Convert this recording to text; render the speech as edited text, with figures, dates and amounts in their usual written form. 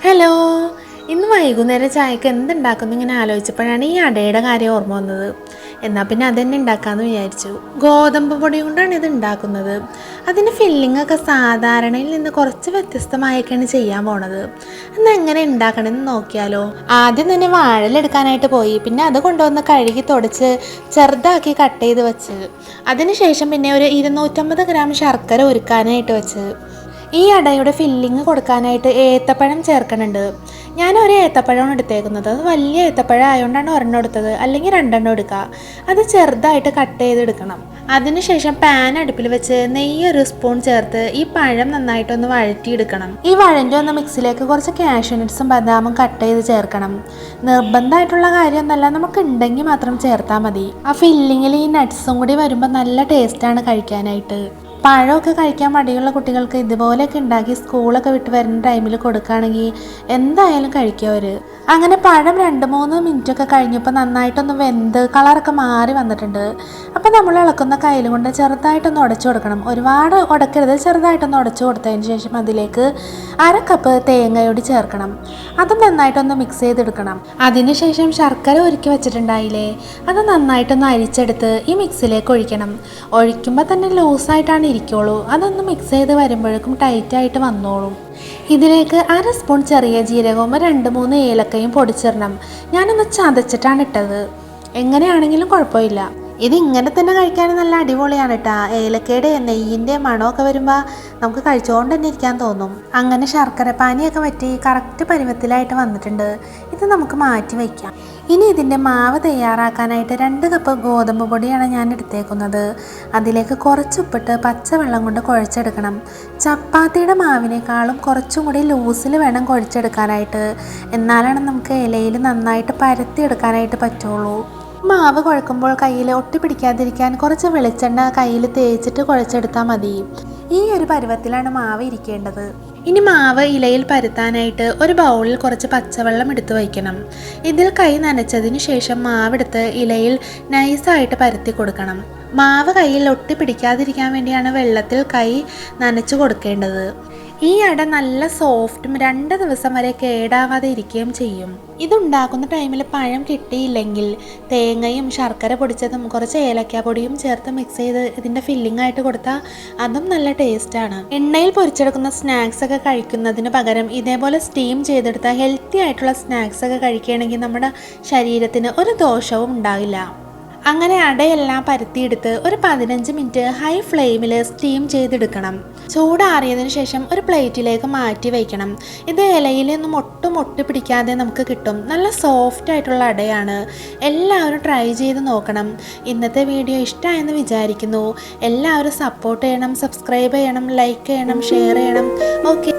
Hello, ഇന്ന് വൈകുന്നേരം ചായക്ക് എന്തുണ്ടാക്കുന്നു ഇങ്ങനെ ആലോചിച്ചപ്പോഴാണ് ഈ അടയുടെ കാര്യം ഓർമ്മ വന്നത്. എന്നാൽ പിന്നെ അതുതന്നെ ഉണ്ടാക്കാമെന്ന് വിചാരിച്ചു. ഗോതമ്പ് പൊടി കൊണ്ടാണ് ഇത് ഉണ്ടാക്കുന്നത്. അതിൻ്റെ ഫില്ലിങ്ങൊക്കെ സാധാരണയിൽ നിന്ന് കുറച്ച് വ്യത്യസ്തമായൊക്കെയാണ് ചെയ്യാൻ പോണത്. എന്നാൽ എങ്ങനെ ഉണ്ടാക്കണമെന്ന് നോക്കിയാലോ. ആദ്യം തന്നെ വാഴലെടുക്കാനായിട്ട് പോയി, പിന്നെ അത് കൊണ്ടുവന്ന് കഴുകി തുടച്ച് ചെറുതാക്കി കട്ട് ചെയ്ത് വെച്ച്, അതിനുശേഷം പിന്നെ ഒരു 250 ഗ്രാം ശർക്കര ഉരുക്കാനായിട്ട് വെച്ച്, ഈ അടയുടെ ഫില്ലിങ് കൊടുക്കാനായിട്ട് ഏത്തപ്പഴം ചേർക്കണുണ്ട്. ഞാൻ ഒരു ഏത്തപ്പഴമാണ് എടുത്തേക്കുന്നത്. അത് വലിയ ഏത്തപ്പഴം ആയതുകൊണ്ടാണ് ഒരെണ്ണം എടുത്തത്, അല്ലെങ്കിൽ 2 എടുക്കുക. അത് ചെറുതായിട്ട് കട്ട് ചെയ്തെടുക്കണം. അതിനുശേഷം പാൻ അടുപ്പിൽ വെച്ച് നെയ്യ് 1 സ്പൂൺ ചേർത്ത് ഈ പഴം നന്നായിട്ടൊന്ന് വഴറ്റിയെടുക്കണം. ഈ വഴൻ്റെ ഒന്ന് മിക്സിലേക്ക് കുറച്ച് കാഷ്യൂ നട്ട്സും ബദാമും കട്ട് ചെയ്ത് ചേർക്കണം. നിർബന്ധമായിട്ടുള്ള കാര്യമൊന്നുമല്ല, നമുക്ക് ഉണ്ടെങ്കിൽ മാത്രം ചേർത്താൽ മതി. ആ ഫില്ലിങ്ങിൽ ഈ നട്ട്സും കൂടി വരുമ്പോൾ നല്ല ടേസ്റ്റാണ് കഴിക്കാനായിട്ട്. പഴമൊക്കെ കഴിക്കാൻ മടിയുള്ള കുട്ടികൾക്ക് ഇതുപോലെയൊക്കെ ഉണ്ടാക്കി സ്കൂളൊക്കെ വിട്ട് വരുന്ന ടൈമിൽ കൊടുക്കുകയാണെങ്കിൽ എന്തായാലും കഴിക്കും അവർ. അങ്ങനെ പഴം 2-3 മിനിറ്റൊക്കെ കഴിഞ്ഞപ്പോൾ നന്നായിട്ടൊന്ന് വെന്ത് കളറൊക്കെ മാറി വന്നിട്ടുണ്ട്. അപ്പോൾ നമ്മൾ ഇളക്കുന്ന കയ്യിൽ കൊണ്ട് ചെറുതായിട്ടൊന്ന് ഉടച്ചു കൊടുക്കണം. ഒരുപാട് ഉടക്കരുത്, ചെറുതായിട്ടൊന്ന് ഉടച്ചു കൊടുത്തതിന് ശേഷം അതിലേക്ക് 1/2 കപ്പ് തേങ്ങയോടി ചേർക്കണം. അത് നന്നായിട്ടൊന്ന് മിക്സ് ചെയ്തെടുക്കണം. അതിനുശേഷം ശർക്കര ഉരുക്കി വെച്ചിട്ടുണ്ടായില്ലേ, അത് നന്നായിട്ടൊന്ന് അരിച്ചെടുത്ത് ഈ മിക്സിലേക്ക് ഒഴിക്കണം. ഒഴിക്കുമ്പോൾ തന്നെ ലൂസായിട്ടാണ് ഇരിക്കുള്ളൂ. അതൊന്ന് മിക്സ് ചെയ്ത് വരുമ്പോഴേക്കും ടൈറ്റായിട്ട് വന്നോളും. ഇതിലേക്ക് 1/2 സ്പൂൺ ചെറിയ ജീരകവും 2-3 ഏലക്കയും പൊടിച്ചിടണം. ഞാനൊന്ന് ചതച്ചിട്ടാണ് ഇട്ടത്. എങ്ങനെയാണെങ്കിലും കുഴപ്പമില്ല. ഇത് ഇങ്ങനെ തന്നെ കഴിക്കാൻ നല്ല അടിപൊളിയാണ് കേട്ടോ. ഏലക്കയുടെ നെയ്യിൻ്റെ മണമൊക്കെ വരുമ്പോൾ നമുക്ക് കഴിച്ചുകൊണ്ട് തന്നെ ഇരിക്കാൻ തോന്നും. അങ്ങനെ ശർക്കര പാനിയൊക്കെ വറ്റി കറക്റ്റ് പരുവത്തിലായിട്ട് വന്നിട്ടുണ്ട്. ഇത് നമുക്ക് മാറ്റി വയ്ക്കാം. ഇനി ഇതിൻ്റെ മാവ് തയ്യാറാക്കാനായിട്ട് 2 കപ്പ് ഗോതമ്പ് പൊടിയാണ് ഞാൻ എടുത്തേക്കുന്നത്. അതിലേക്ക് കുറച്ച് ഉപ്പിട്ട് പച്ചവെള്ളം കൊണ്ട് കുഴച്ചെടുക്കണം. ചപ്പാത്തിയുടെ മാവിനേക്കാളും കുറച്ചും കൂടി ലൂസിൽ വേണം കുഴച്ചെടുക്കാനായിട്ട്. എന്നാലാണ് നമുക്ക് ഇലയിൽ നന്നായിട്ട് പരത്തിയെടുക്കാനായിട്ട് പറ്റുള്ളൂ. മാവ് കുഴക്കുമ്പോൾ കയ്യിൽ ഒട്ടിപ്പിടിക്കാതിരിക്കാൻ കുറച്ച് വെളിച്ചെണ്ണ കയ്യിൽ തേച്ചിട്ട് കുഴച്ചെടുത്താൽ മതി. ഈ ഒരു പരുവത്തിലാണ് മാവ് ഇരിക്കേണ്ടത്. ഇനി മാവ് ഇലയിൽ പരത്താനായിട്ട് ഒരു ബൗളിൽ കുറച്ച് പച്ചവെള്ളം എടുത്ത് വയ്ക്കണം. ഇതിൽ കൈ നനച്ചതിന് ശേഷം മാവെടുത്ത് ഇലയിൽ നൈസായിട്ട് പരത്തി കൊടുക്കണം. മാവ് കയ്യിൽ ഒട്ടിപ്പിടിക്കാതിരിക്കാൻ വേണ്ടിയാണ് വെള്ളത്തിൽ കൈ നനച്ചു കൊടുക്കേണ്ടത്. ഈ അട നല്ല സോഫ്റ്റും 2 ദിവസം വരെ കേടാവാതെ ഇരിക്കുകയും ചെയ്യും. ഇതുണ്ടാക്കുന്ന ടൈമിൽ പഴം കിട്ടിയില്ലെങ്കിൽ തേങ്ങയും ശർക്കര പൊടിച്ചതും കുറച്ച് ഏലക്കാപ്പൊടിയും ചേർത്ത് മിക്സ് ചെയ്ത് ഇതിൻ്റെ ഫില്ലിംഗ് ആയിട്ട് കൊടുത്താൽ അതും നല്ല ടേസ്റ്റാണ്. എണ്ണയിൽ പൊരിച്ചെടുക്കുന്ന സ്നാക്സ് ഒക്കെ കഴിക്കുന്നതിന് പകരം ഇതേപോലെ സ്റ്റീം ചെയ്തെടുത്ത ഹെൽത്തി ആയിട്ടുള്ള സ്നാക്സ് ഒക്കെ കഴിക്കുകയാണെങ്കിൽ നമ്മുടെ ശരീരത്തിന് ഒരു ദോഷവും ഉണ്ടാകില്ല. അങ്ങനെ അടയെല്ലാം പരത്തിയെടുത്ത് ഒരു 15 മിനിറ്റ് ഹൈ ഫ്ലെയിമിൽ സ്റ്റീം ചെയ്തെടുക്കണം. ചൂടാറിയതിന് ശേഷം ഒരു പ്ലേറ്റിലേക്ക് മാറ്റി വയ്ക്കണം. ഇത് ഇലയിലൊന്നും ഒട്ടും ഒട്ടി നമുക്ക് കിട്ടും. നല്ല സോഫ്റ്റ് ആയിട്ടുള്ള അടയാണ്. എല്ലാവരും ട്രൈ ചെയ്ത് നോക്കണം. ഇന്നത്തെ വീഡിയോ ഇഷ്ടമായെന്ന് വിചാരിക്കുന്നു. എല്ലാവരും സപ്പോർട്ട് ചെയ്യണം, സബ്സ്ക്രൈബ് ചെയ്യണം, ലൈക്ക് ചെയ്യണം, ഷെയർ ചെയ്യണം. ഓക്കെ.